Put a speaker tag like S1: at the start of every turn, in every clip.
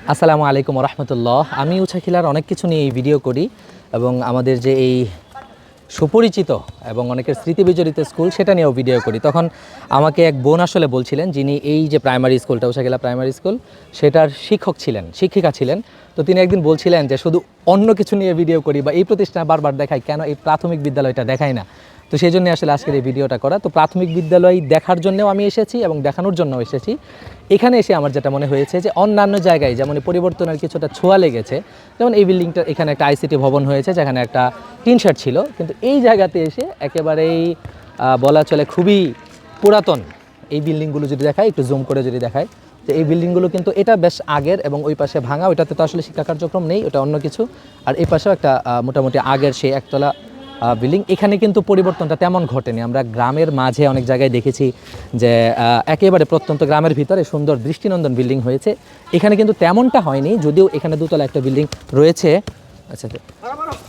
S1: আসসালামু আলাইকুম রহমতুল্লাহ। আমি উছাখিলার অনেক কিছু নিয়ে এই ভিডিও করি এবং আমাদের যে এই সুপরিচিত এবং অনেকের স্মৃতি বিজড়িত স্কুল সেটা নিয়েও ভিডিও করি। তখন আমাকে এক বোন আসলে বলছিলেন, যিনি এই যে প্রাইমারি স্কুলটা উছাখিলা প্রাইমারি স্কুল সেটার শিক্ষক ছিলেন, শিক্ষিকা ছিলেন। তো তিনি একদিন বলছিলেন যে শুধু অন্য কিছু নিয়ে ভিডিও করি বা এই প্রতিষ্ঠান বারবার দেখাই, কেন এই প্রাথমিক বিদ্যালয়টা দেখাই না। তো সেই জন্য আসলে আজকের এই ভিডিওটা করা। তো প্রাথমিক বিদ্যালয় দেখার জন্যও আমি এসেছি এবং দেখানোর জন্যও এসেছি। এখানে এসে আমার যেটা মনে হয়েছে যে অন্যান্য জায়গায় যেমন পরিবর্তনের কিছুটা ছোঁয়া লেগেছে, যেমন এই বিল্ডিংটা, এখানে একটা আইসিটি ভবন হয়েছে যেখানে একটা টিন শেড ছিল, কিন্তু এই জায়গাতে এসে একেবারেই বলা চলে খুবই পুরাতন এই বিল্ডিংগুলো যদি দেখায়, একটু জুম করে যদি দেখায়, যে এই বিল্ডিংগুলো কিন্তু এটা বেশ আগের এবং ওই পাশে ভাঙা, ওইটাতে তো আসলে শিক্ষা কার্যক্রম নেই, ওটা অন্য কিছু। আর এই পাশেও একটা মোটামুটি আগের সেই একতলা বিল্ডিং। এখানে কিন্তু পরিবর্তনটা তেমন ঘটেনি। আমরা গ্রামের মাঝে অনেক জায়গায় দেখেছি যে একেবারে প্রত্যন্ত গ্রামের ভিতরে সুন্দর দৃষ্টিনন্দন বিল্ডিং হয়েছে, এখানে কিন্তু তেমনটা হয়নি। যদিও এখানে দোতলা একটা বিল্ডিং রয়েছে, আচ্ছা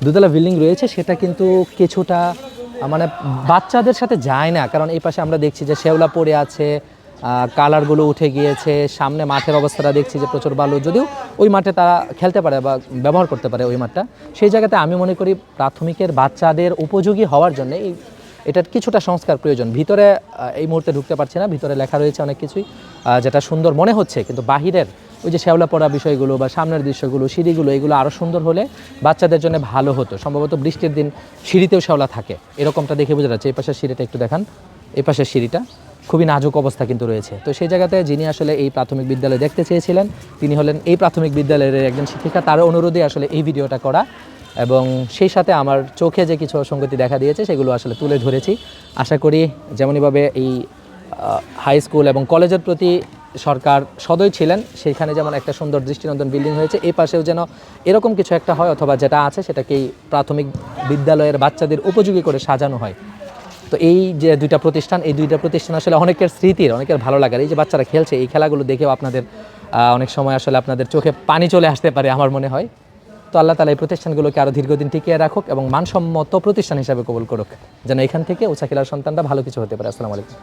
S1: দোতলা বিল্ডিং রয়েছে, সেটা কিন্তু কিছুটা মানে বাচ্চাদের সাথে যায় না, কারণ এই পাশে আমরা দেখছি যে শেওলা পড়ে আছে, কালারগুলো উঠে গিয়েছে, সামনে মাঠের অবস্থাটা দেখছি যে প্রচুর বালু, যদিও ওই মাঠে তারা খেলতে পারে বা ব্যবহার করতে পারে ওই মাঠটা। সেই জায়গাতে আমি মনে করি প্রাথমিকের বাচ্চাদের উপযোগী হওয়ার জন্য এটার কিছুটা সংস্কার প্রয়োজন। ভিতরে এই মুহূর্তে ঢুকতে পারছি না, ভিতরে লেখা রয়েছে অনেক কিছুই যেটা সুন্দর মনে হচ্ছে, কিন্তু বাহিরের ওই যে শেওলা পড়া বিষয়গুলো বা সামনের দৃশ্যগুলো, সিঁড়িগুলো, এগুলো আরও সুন্দর হলে বাচ্চাদের জন্য ভালো হতো। সম্ভবত বৃষ্টির দিন সিঁড়িতেও শেওলা থাকে, এরকমটা দেখে বোঝা যাচ্ছে। এই পাশের সিঁড়িটা একটু দেখান, এই পাশের সিঁড়িটা খুবই নাজুক অবস্থা কিন্তু রয়েছে। তো সেই জায়গাতে যিনি আসলে এই প্রাথমিক বিদ্যালয় দেখতে চেয়েছিলেন, তিনি হলেন এই প্রাথমিক বিদ্যালয়ের একজন শিক্ষিকা, তার অনুরোধে আসলে এই ভিডিওটা করা, এবং সেই সাথে আমার চোখে যে কিছু অসঙ্গতি দেখা দিয়েছে সেগুলো আসলে তুলে ধরেছি। আশা করি যেমনইভাবে এই হাই স্কুল এবং কলেজের প্রতি সরকার সদয় ছিলেন, সেইখানে যেমন একটা সুন্দর দৃষ্টিনন্দন বিল্ডিং হয়েছে, এই পাশেও যেন এরকম কিছু একটা হয়, অথবা যেটা আছে সেটাকেই প্রাথমিক বিদ্যালয়ের বাচ্চাদের উপযোগী করে সাজানো হয়। তো এই যে দুইটা প্রতিষ্ঠান, এই দুইটা প্রতিষ্ঠান আসলে অনেকের স্মৃতির, অনেকের ভালো লাগার। এই যে বাচ্চারা খেলছে, এই খেলাগুলো দেখেও আপনাদের অনেক সময় আসলে আপনাদের চোখে পানি চলে আসতে পারে আমার মনে হয়। তো আল্লাহ তাআলা এই প্রতিষ্ঠানগুলোকে আরও দীর্ঘদিন টিকিয়ে রাখুক এবং মানসম্মত প্রতিষ্ঠান হিসাবে কবুল করুক, যেন এখান থেকে উছাখিলার সন্তানরা ভালো কিছু হতে পারে। আসসালামু আলাইকুম।